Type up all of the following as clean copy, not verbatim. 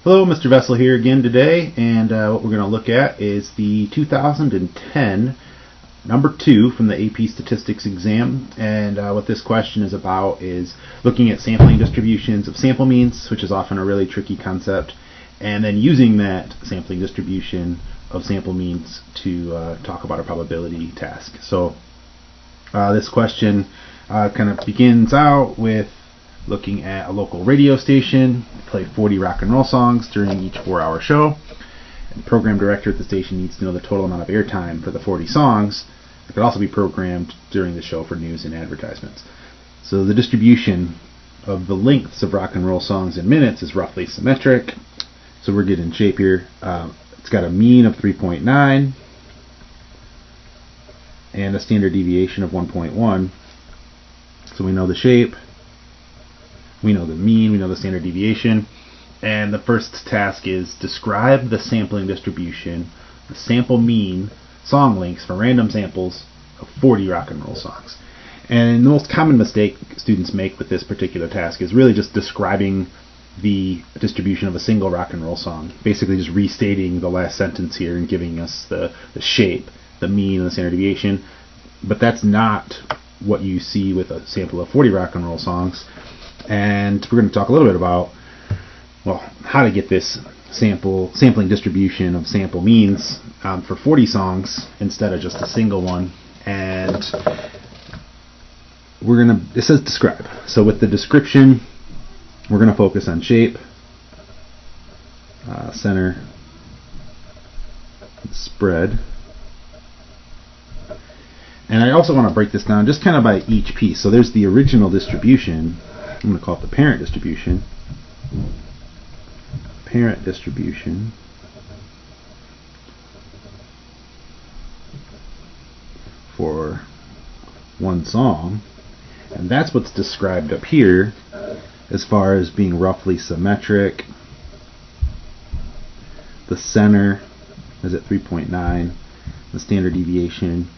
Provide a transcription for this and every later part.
Hello, Mr. Vessel here again today, and what we're going to look at is the 2010 number 2 from the AP Statistics exam. And what this question is about is looking at sampling distributions of sample means, which is often a really tricky concept, and then using that sampling distribution of sample means to talk about a probability task. So this question kind of begins out with looking at a local radio station, play 40 rock and roll songs during each 4-hour show. And the program director at the station needs to know the total amount of airtime for the 40 songs that could also be programmed during the show for news and advertisements. So the distribution of the lengths of rock and roll songs in minutes is roughly symmetric. So we're getting shape here. It's got a mean of 3.9 and a standard deviation of 1.1. So we know the shape, we know the mean, we know the standard deviation, and the first task is describe the sampling distribution, the sample mean song lengths for random samples of 40 rock and roll songs. And the most common mistake students make with this particular task is really just describing the distribution of a single rock and roll song, basically just restating the last sentence here and giving us the shape, the mean, and the standard deviation. But that's not what you see with a sample of 40 rock and roll songs. And we're going to talk a little bit about, well, how to get this sampling distribution of sample means for 40 songs instead of just a single one. And it says describe. So with the description, we're going to focus on shape, center, and spread. And I also want to break this down just kind of by each piece. So there's the original distribution. I'm going to call it the parent distribution. Parent distribution for one song. And that's what's described up here as far as being roughly symmetric. The center is at 3.9. The standard deviation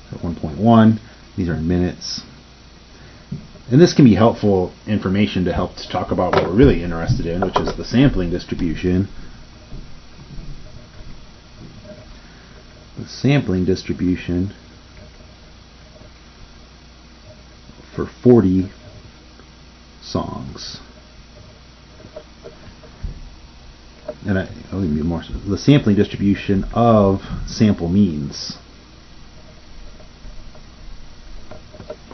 is at 1.1. These are in minutes. And this can be helpful information to help to talk about what we're really interested in, which is the sampling distribution. The sampling distribution for 40 songs. And I'll give you more. The sampling distribution of sample means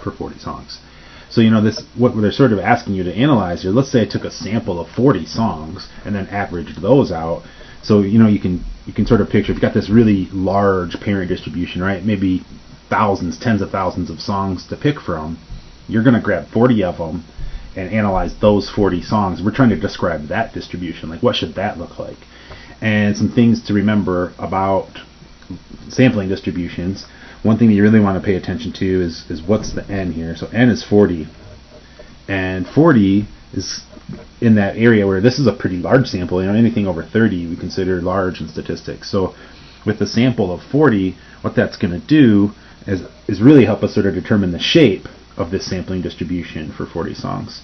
for 40 songs. So what they're sort of asking you to analyze here. Let's say I took a sample of 40 songs and then averaged those out. So you can sort of picture if you've got this really large parent distribution, right? Maybe thousands, tens of thousands of songs to pick from. You're going to grab 40 of them and analyze those 40 songs. We're trying to describe that distribution. Like, what should that look like? And some things to remember about sampling distributions. One thing that you really want to pay attention to is what's the n here. So n is 40. And 40 is in that area where this is a pretty large sample. Anything over 30 we consider large in statistics. So with the sample of 40, what that's going to do is really help us sort of determine the shape of this sampling distribution for 40 songs.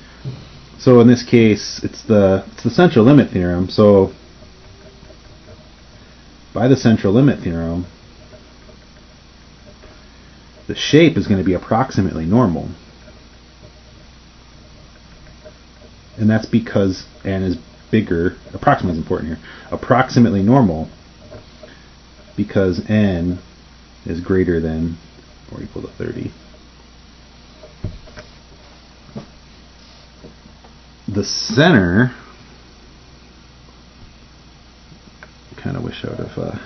So in this case, it's the central limit theorem. So by the central limit theorem, the shape is going to be approximately normal. And that's because n is bigger. Approximately is important here. Approximately normal because n is greater than or equal to 30. The center, I kind of wish I would have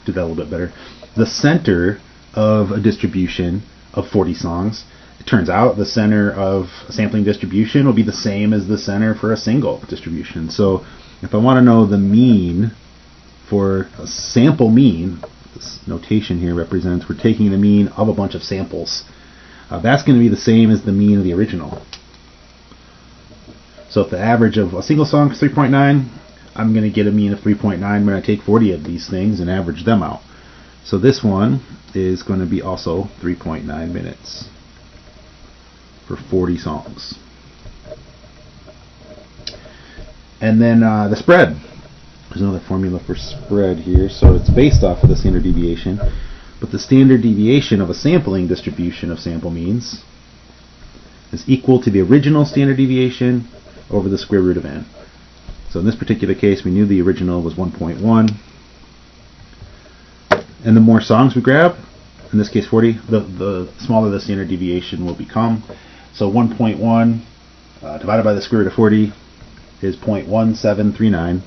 did that a little bit better. The center of a distribution of 40 songs, it turns out the center of a sampling distribution will be the same as the center for a single distribution. So if I want to know the mean for a sample mean, this notation here represents we're taking the mean of a bunch of samples. That's going to be the same as the mean of the original. So if the average of a single song is 3.9, I'm going to get a mean of 3.9 when I take 40 of these things and average them out. So this one is going to be also 3.9 minutes for 40 songs. And then the spread. There's another formula for spread here. So it's based off of the standard deviation. But the standard deviation of a sampling distribution of sample means is equal to the original standard deviation over the square root of n. So in this particular case, we knew the original was 1.1. And the more songs we grab, in this case 40, the smaller the standard deviation will become. So 1.1 divided by the square root of 40 is 0.1739.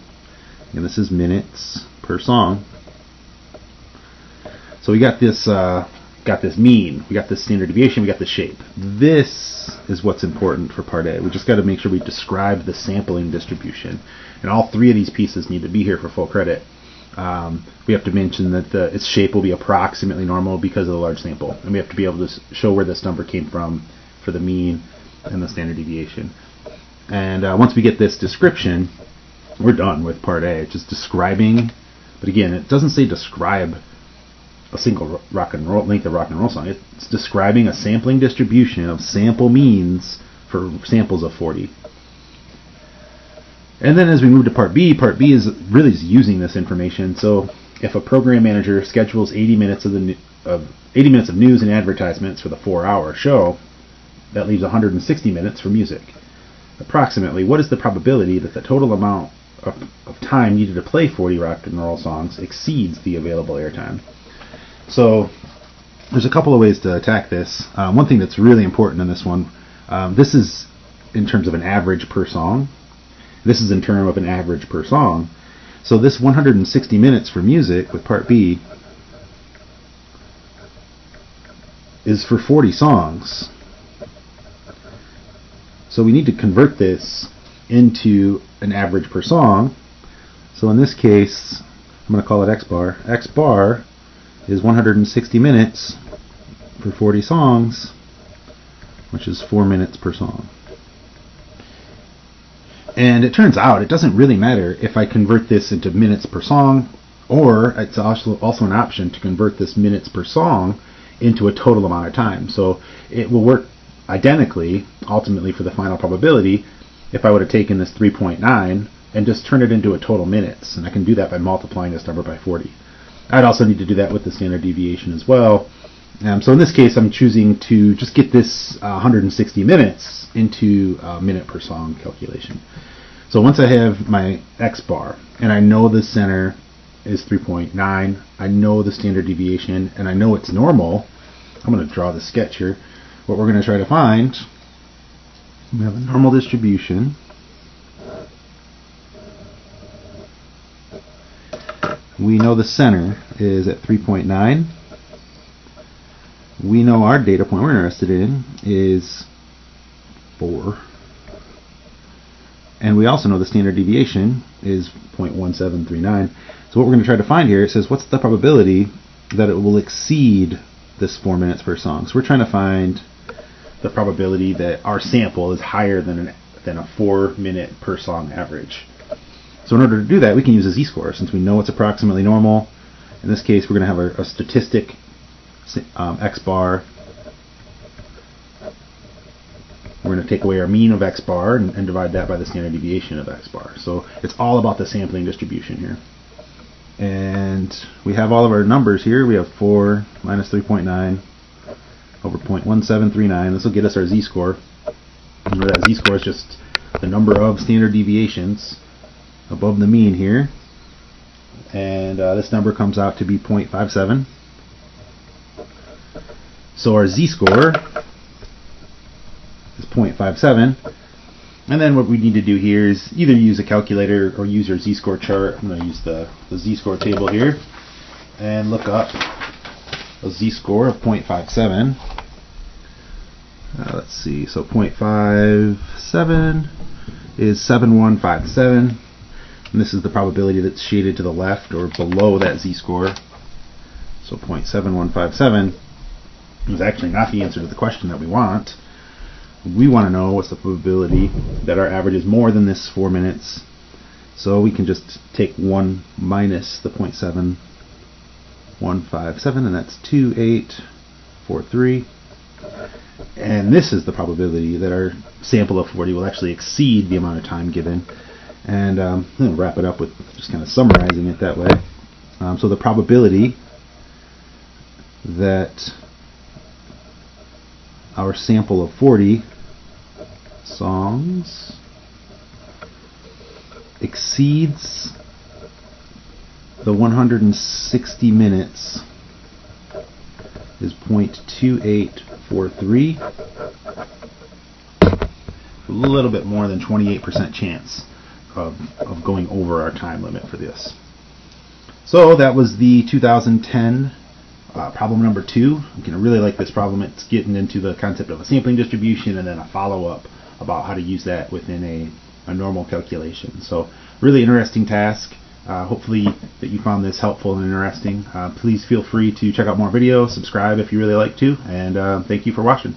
And this is minutes per song. So we got this mean, we got this standard deviation, we got the shape. This is what's important for part A. We just got to make sure we describe the sampling distribution. And all three of these pieces need to be here for full credit. We have to mention that its shape will be approximately normal because of the large sample. And we have to be able to show where this number came from for the mean and the standard deviation. And once we get this description, we're done with part A. It's just describing, but again, it doesn't say describe a single rock and roll length of rock and roll song. It's describing a sampling distribution of sample means for samples of 40. And then as we move to part B is really using this information. So if a program manager schedules 80 minutes of news and advertisements for the 4-hour show, that leaves 160 minutes for music. Approximately, what is the probability that the total amount of time needed to play 40 rock and roll songs exceeds the available airtime? So there's a couple of ways to attack this. One thing that's really important in this one, this is in terms of an average per song. This is in terms of an average per song. So this 160 minutes for music with part B is for 40 songs. So we need to convert this into an average per song. So in this case, I'm going to call it X bar. X bar is 160 minutes for 40 songs, which is 4 minutes per song. And it turns out it doesn't really matter if I convert this into minutes per song, or it's also an option to convert this minutes per song into a total amount of time. So it will work identically, ultimately, for the final probability if I would have taken this 3.9 and just turned it into a total minutes. And I can do that by multiplying this number by 40. I'd also need to do that with the standard deviation as well. So in this case, I'm choosing to just get this 160 minutes into a minute per song calculation. So once I have my X bar, and I know the center is 3.9, I know the standard deviation, and I know it's normal, I'm going to draw the sketch here. What we're going to try to find, we have a normal distribution. We know the center is at 3.9. We know our data point we're interested in is 4. And we also know the standard deviation is 0.1739. So what we're going to try to find here, it says what's the probability that it will exceed this 4 minutes per song. So we're trying to find the probability that our sample is higher than a 4 minute per song average. So in order to do that, we can use a z-score. Since we know it's approximately normal, in this case we're going to have a statistic X bar. We're going to take away our mean of X bar and divide that by the standard deviation of X bar. So it's all about the sampling distribution here. And we have all of our numbers here. We have 4 minus 3.9 over 0.1739. This will get us our z-score. Remember that z-score is just the number of standard deviations above the mean here. And this number comes out to be 0.57. So our z-score is 0.57. And then what we need to do here is either use a calculator or use your z-score chart. I'm going to use the z-score table here and look up a z-score of 0.57. Let's see, so 0.57 is 7157. And this is the probability that's shaded to the left or below that z-score. So 0.7157 is actually not the answer to the question that we want. We want to know what's the probability that our average is more than this 4 minutes. So we can just take 1 minus the 0.7157, and that's 2843. And this is the probability that our sample of 40 will actually exceed the amount of time given. And I'm going to wrap it up with just kind of summarizing it that way. So the probability that our sample of 40 songs exceeds the 160 minutes is 0.2843. A little bit more than 28% chance of going over our time limit for this. So that was the 2010 problem number 2. I'm going to really like this problem. It's getting into the concept of a sampling distribution and then a follow-up about how to use that within a normal calculation. So really interesting task. Hopefully that you found this helpful and interesting. Please feel free to check out more videos, subscribe if you really like to, and thank you for watching.